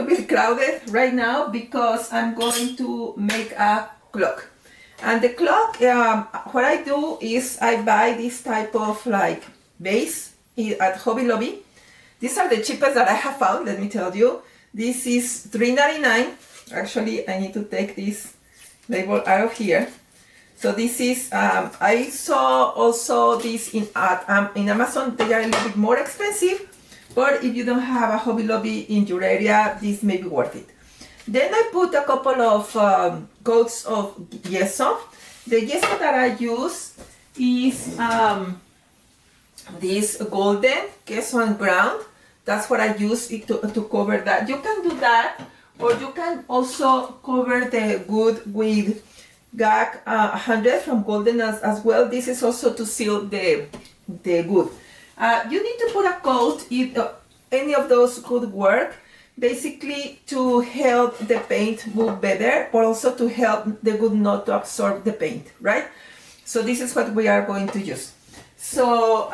little bit crowded right now because I'm going to make a clock. And the clock, what I do is I buy this type of like base at Hobby Lobby. These are the cheapest that I have found, let me tell you. This is $3.99. Actually, I need to take this label out of here. So this is, I saw also this in Amazon. They are a little bit more expensive, but if you don't have a Hobby Lobby in your area, this may be worth it. Then I put a couple of coats of gesso. The gesso that I use is this golden gesso and ground. That's what I use it to cover that. You can do that, or you can also cover the wood with GAC 100 from Golden as well. This is also to seal the wood. You need to put a coat, any of those could work, basically to help the paint move better, but also to help the wood not to absorb the paint, right? So this is what we are going to use. So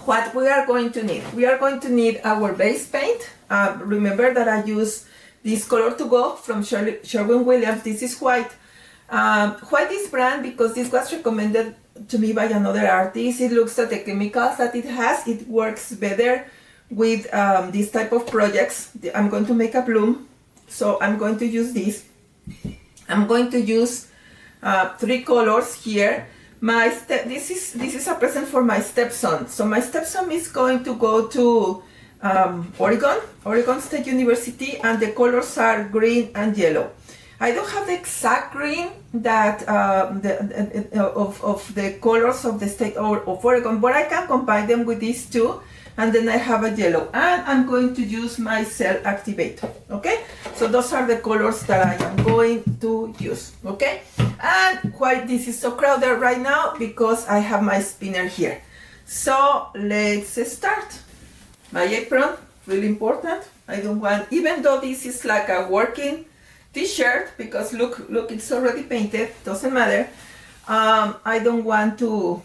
what we are going to need? We are going to need our base paint. Remember that I use this color to go from Sherwin-Williams. This is white. White is brand because this was recommended to me by another artist. It looks at the chemicals that it has. It works better with this type of projects. I'm going to make a bloom, so I'm going to use this. I'm going to use 3 colors here. This is a present for my stepson. So my stepson is going to go to Oregon State University, and the colors are green and yellow. I don't have the exact green that of the colors of the state of Oregon, but I can combine them with these two, and then I have a yellow, and I'm going to use my cell activator. Okay, so those are the colors that I am going to use. Okay, and why this is so crowded right now, because I have my spinner here. So let's start. My apron, really important. I don't want, even though this is like a working t-shirt, because look, it's already painted, doesn't matter. I don't want to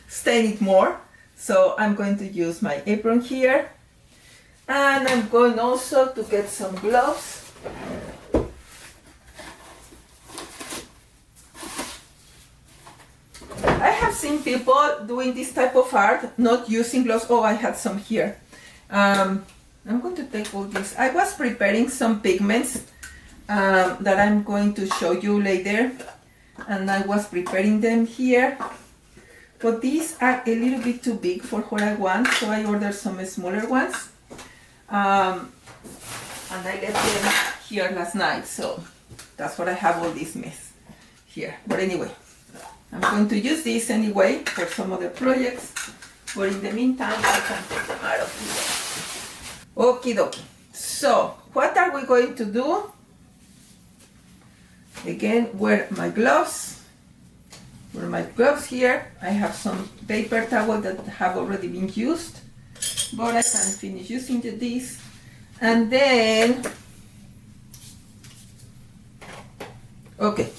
stain it more. So I'm going to use my apron here. And I'm going also to get some gloves. I have seen people doing this type of art, not using gloves. Oh, I had some here. I'm going to take all this. I was preparing some pigments that I'm going to show you later. And I was preparing them here. But these are a little bit too big for what I want, so I ordered some smaller ones. And I left them here last night, so that's what I have all this mess here. But anyway, I'm going to use this anyway for some other projects, but in the meantime I can take them out of here. Okie dokie. So what are we going to do? Again, wear my gloves. Wear my gloves here. I have some paper towel that have already been used, but I can finish using this. And then, okay.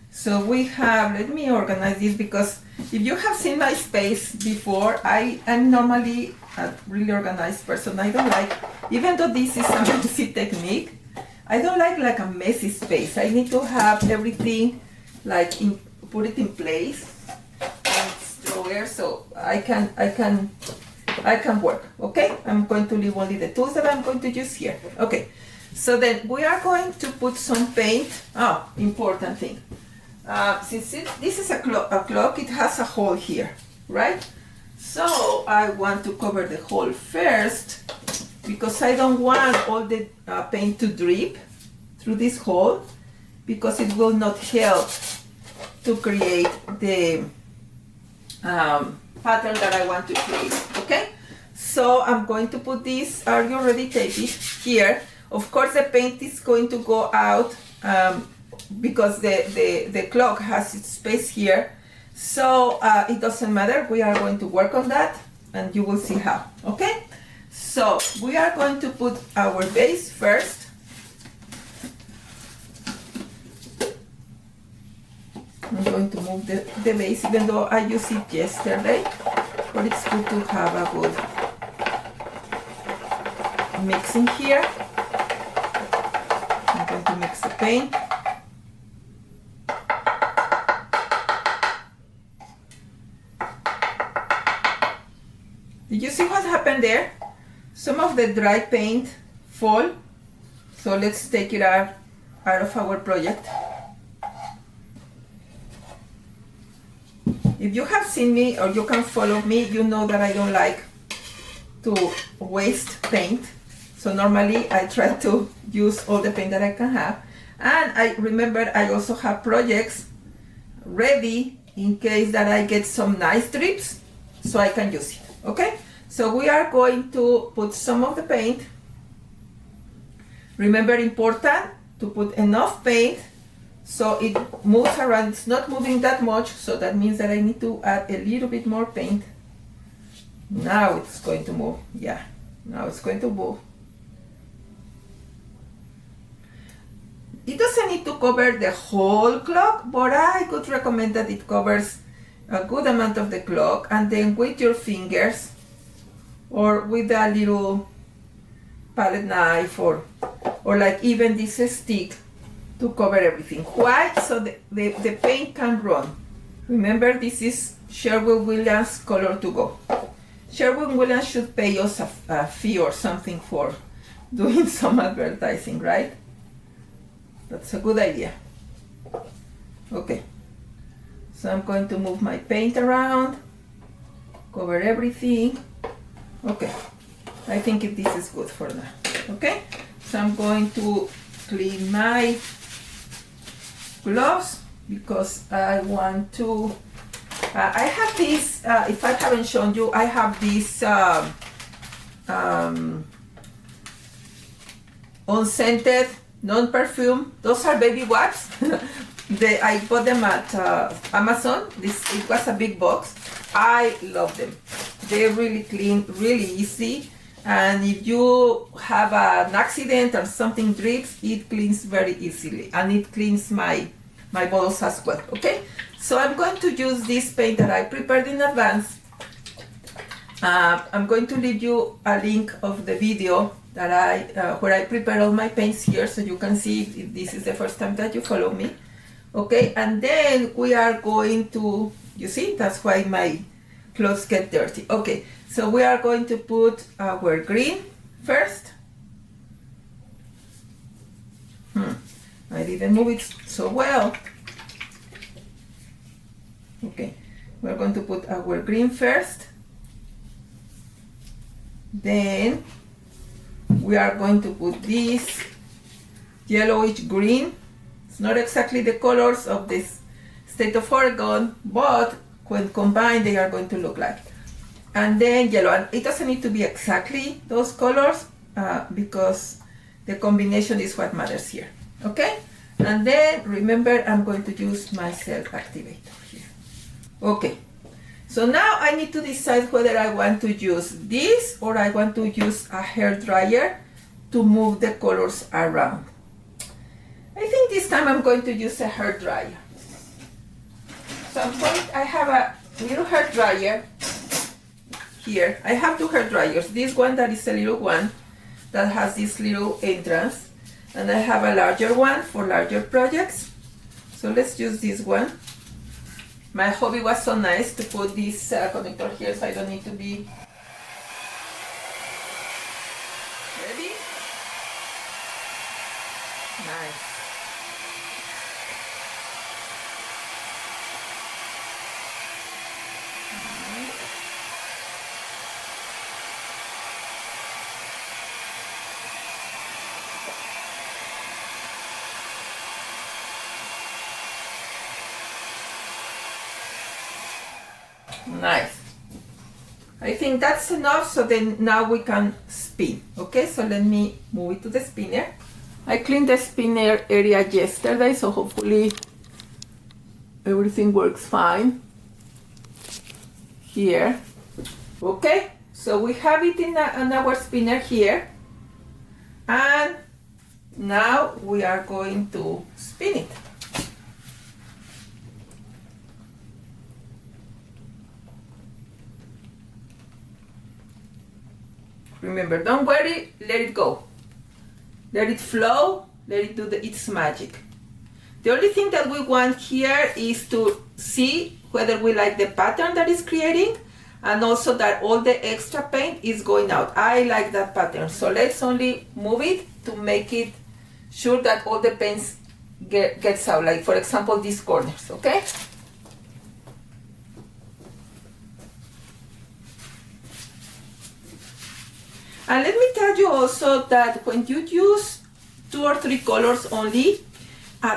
So we have, let me organize this, because if you have seen my space before, I'm normally a really organized person. I don't like, even though this is a messy technique, I don't like a messy space. I need to have everything like put it in place and throw air so I can work. Okay, I'm going to leave only the tools that I'm going to use here. Okay, so then we are going to put some paint. Oh, important thing. Since this is a clock, it has a hole here, right? So I want to cover the hole first, because I don't want all the paint to drip through this hole, because it will not help to create the pattern that I want to create. Okay, so I'm going to put this, are you already taped it here? Of course the paint is going to go out because the clock has its space here, so it doesn't matter. We are going to work on that and you will see how. Okay, so we are going to put our base first. I'm going to move the base, even though I used it yesterday, but it's good to have a good mixing here. I'm going to mix the paint. Did you see what happened there? Some of the dry paint fall. So let's take it out of our project. If you have seen me or you can follow me, you know that I don't like to waste paint. So normally I try to use all the paint that I can have. And I remember I also have projects ready in case that I get some nice drips so I can use it. Okay? So we are going to put some of the paint. Remember, important to put enough paint so it moves around. It's not moving that much, so that means that I need to add a little bit more paint. Now it's going to move. Yeah, now it's going to move. It doesn't need to cover the whole clock, but I could recommend that it covers a good amount of the clock, and then with your fingers or with a little palette knife or like even this stick to cover everything. Why? So the paint can run. Remember, this is Sherwin-Williams Color to Go. Sherwin-Williams should pay us a fee or something for doing some advertising, right? That's a good idea. Okay, so I'm going to move my paint around, cover everything. Okay, I think this is good for now. Okay, so I'm going to clean my gloves because I want to, I have this, if I haven't shown you, I have this unscented, non-perfume, those are baby wipes. I bought them at Amazon. It was a big box. I love them. They're really clean, really easy. And if you have an accident or something drips, it cleans very easily. And it cleans my bottles as well, okay? So I'm going to use this paint that I prepared in advance. I'm going to leave you a link of the video that where I prepare all my paints here, so you can see if this is the first time that you follow me. Okay, and then we are going to, you see, that's why my clothes get dirty. Okay, so we are going to put our green first. I didn't move it so well. Okay, we're going to put our green first. Then we are going to put this yellowish green. It's not exactly the colors of this state of Oregon, but when combined they are going to look like. And then yellow, and it doesn't need to be exactly those colors because the combination is what matters here. Okay, and then remember, I'm going to use my self activator here. Okay, so now I need to decide whether I want to use this or I want to use a hair dryer to move the colors around. I think this time I'm going to use a hair dryer. So I have a little hair dryer here. I have two hair dryers. This one that is a little one that has this little entrance, and I have a larger one for larger projects. So let's use this one. My hobby was so nice to put this connector here, so I don't need to be ready. Nice. Nice. I think that's enough, so then now we can spin. Okay, so let me move it to the spinner. I cleaned the spinner area yesterday, so hopefully everything works fine here. Okay, so we have it in our spinner here, and now we are going to spin it. Remember, don't worry, let it go. Let it flow, let it do its magic. The only thing that we want here is to see whether we like the pattern that it's creating, and also that all the extra paint is going out. I like that pattern, so let's only move it to make it sure that all the paint gets out, like for example these corners, okay? And let me tell you also that when you use 2 or 3 colors only,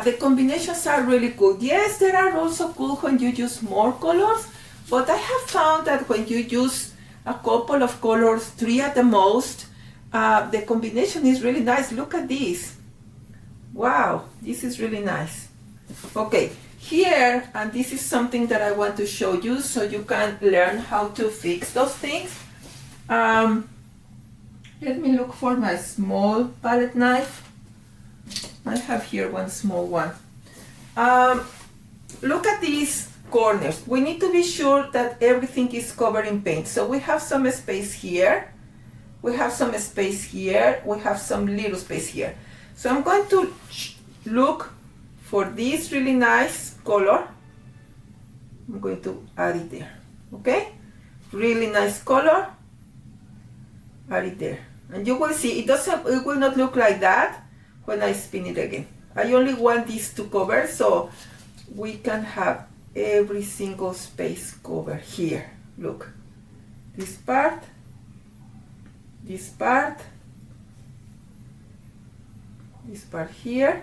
the combinations are really good. Yes, they are also good when you use more colors, but I have found that when you use a couple of colors, 3 at the most, the combination is really nice. Look at this. Wow, this is really nice. Okay, here, and this is something that I want to show you so you can learn how to fix those things. Let me look for my small palette knife. I have here one small one. Look at these corners. We need to be sure that everything is covered in paint. So we have some space here. We have some space here. We have some little space here. So I'm going to look for this really nice color. I'm going to add it there. Okay? Really nice color. Add it there. And you will see, it will not look like that when I spin it again. I only want this to cover so we can have every single space covered here. Look, this part, this part here,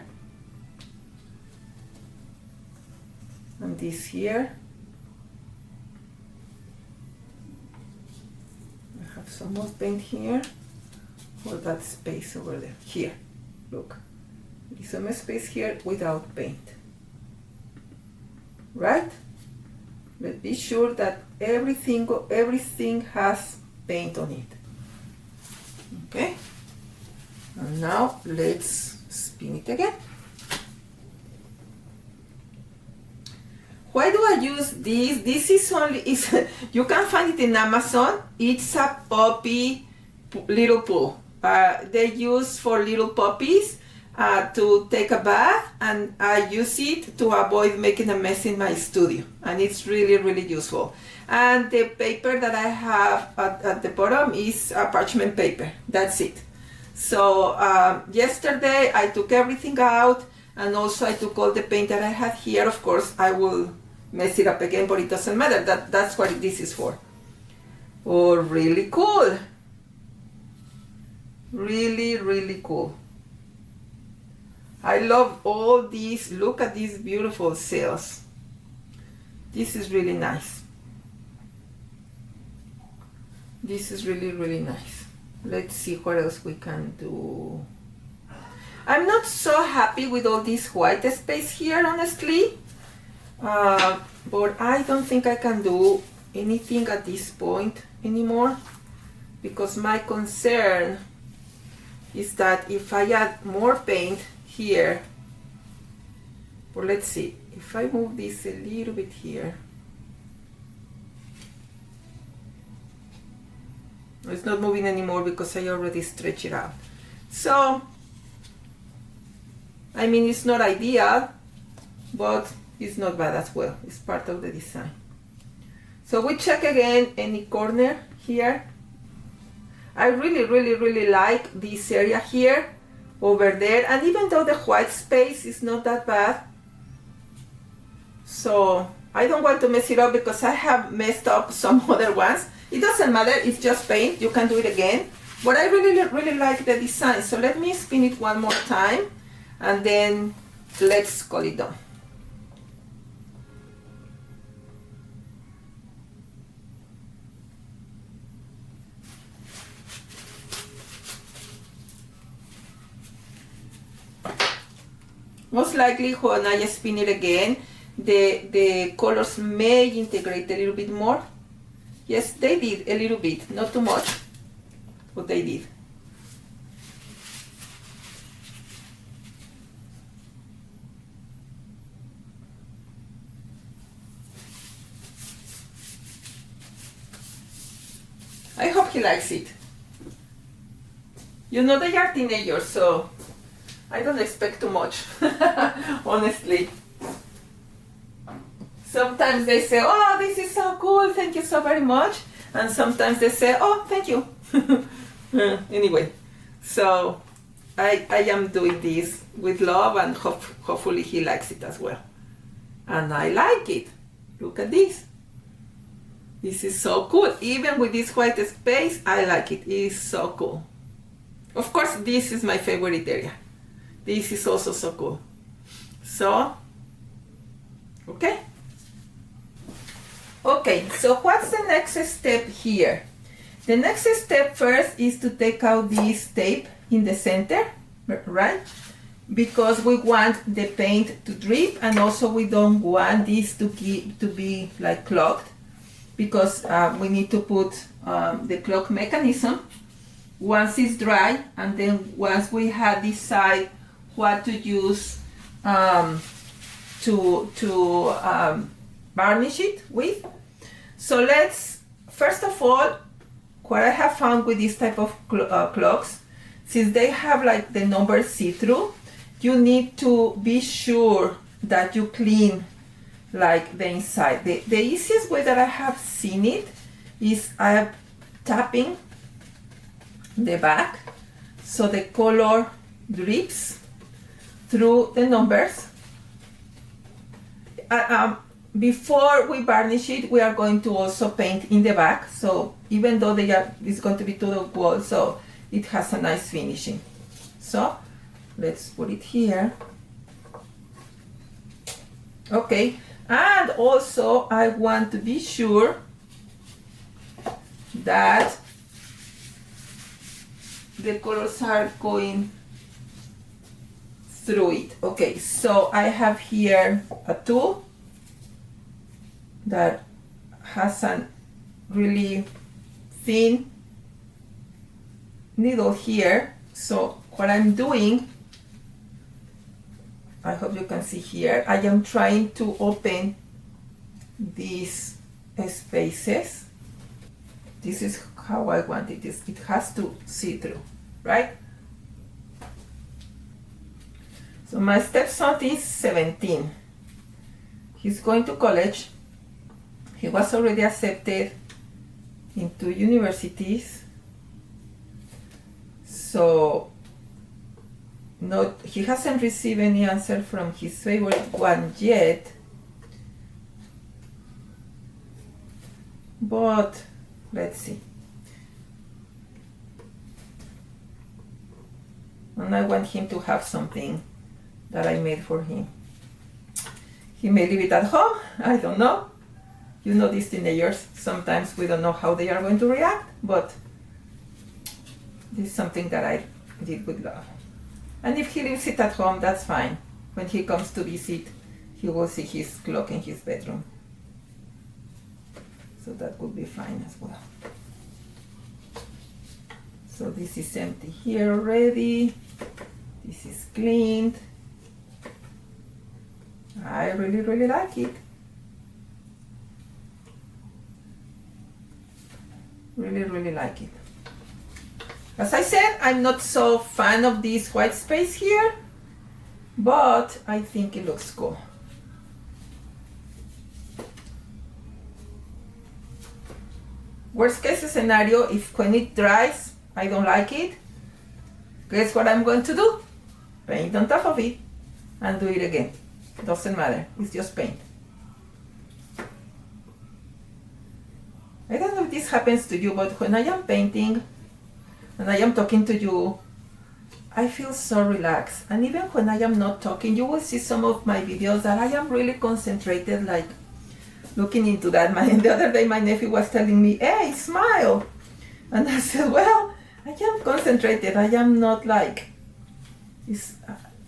and this here. I have some more paint here for that space over there. Here, look, there is some space here without paint. Right? Let's be sure that everything has paint on it. Okay? And now let's spin it again. Why do I use this? This is only, you can find it in Amazon. It's a puppy little pool. They use for little puppies to take a bath, and I use it to avoid making a mess in my studio, and it's really, really useful. And the paper that I have at the bottom is parchment paper. That's it. So yesterday I took everything out, and also I took all the paint that I had here. Of course I will mess it up again, but it doesn't matter. That's what this is for. Oh, really cool. Really, really cool. I love all these. Look at these beautiful sails. This is really nice. This is really, really nice. Let's see what else we can do. I'm not so happy with all this white space here, honestly. But I don't think I can do anything at this point anymore, because my concern is that if I add more paint here, or let's see, if I move this a little bit here, it's not moving anymore because I already stretched it out. So, I mean, it's not ideal, but it's not bad as well. It's part of the design. So we check again any corner here. I really, really, really like this area here, over there, and even though the white space is not that bad, so I don't want to mess it up because I have messed up some other ones. It doesn't matter, it's just paint, you can do it again, but I really, really like the design. So let me spin it one more time, and then let's call it done. Most likely when I spin it again, the colors may integrate a little bit more. Yes, they did a little bit, not too much, but they did. I hope he likes it. You know, they are teenagers, so I don't expect too much, honestly. Sometimes they say, oh, this is so cool, thank you so very much. And sometimes they say, oh, thank you. Anyway, so I am doing this with love, and hopefully he likes it as well. And I like it. Look at this. This is so cool. Even with this white space, I like it. It is so cool. Of course, this is my favorite area. This is also so cool. So, okay. Okay, so what's the next step here? The next step first is to take out this tape in the center, right? Because we want the paint to drip, and also we don't want this to be like clogged, because we need to put the clog mechanism once it's dry, and then once we have decided what to use to varnish it with. So let's, first of all, what I have found with this type of clogs, since they have like the numbers see-through, you need to be sure that you clean like the inside. The easiest way that I have seen it is I'm tapping the back so the color drips through the numbers. Before we varnish it, we are going to also paint in the back, so even though it's going to be to the wall, so it has a nice finishing. So let's put it here. Okay, and also I want to be sure that the colors are going through it. Okay, so I have here a tool that has a really thin needle here. So what I'm doing, I hope you can see here, I am trying to open these spaces. This is how I want it. It has to see through, right? So my stepson is 17. He's going to college. He was already accepted into universities. So he hasn't received any answer from his favorite one yet. But let's see. And I want him to have something that I made for him. He may leave it at home, I don't know. You know, these teenagers, sometimes we don't know how they are going to react, but this is something that I did with love. And if he leaves it at home, that's fine. When he comes to visit, he will see his clock in his bedroom. So that would be fine as well. So this is empty here already. This is cleaned. I really, really like it. Really, really like it. As I said, I'm not so fan of this white space here, but I think it looks cool. Worst case scenario, if when it dries, I don't like it, guess what I'm going to do? Paint on top of it and do it again. Doesn't matter, it's just paint. I don't know if this happens to you, but when I am painting and I am talking to you, I feel so relaxed. And even when I am not talking, you will see some of my videos that I am really concentrated, like looking into that. The other day my nephew was telling me, hey, smile. And I said, well, I am concentrated. I am not like,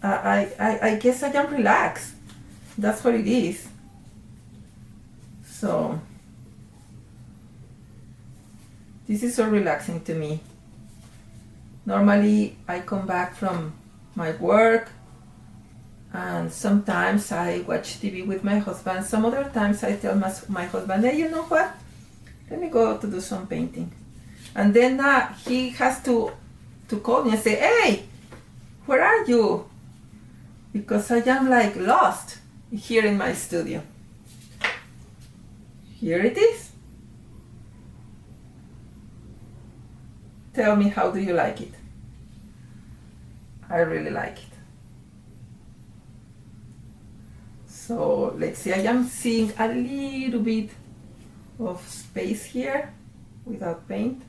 I guess I am relaxed. That's what it is. So this is so relaxing to me. Normally I come back from my work and sometimes I watch TV with my husband. Some other times I tell my husband, hey, you know what? Let me go to do some painting. And then he has to to call me and say, hey, where are you? Because I am like lost here in my studio. Here it is. Tell me, how do you like it? I really like it. So let's see, I am seeing a little bit of space here without paint.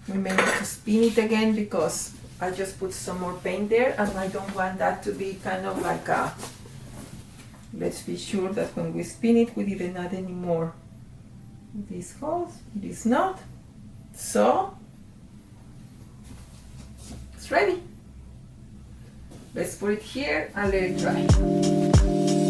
We may need to spin it again because I just put some more paint there and I don't want that to be kind of like a, let's be sure that when we spin it we didn't add any more these holes. It is not. So it's ready. Let's put it here and let it dry.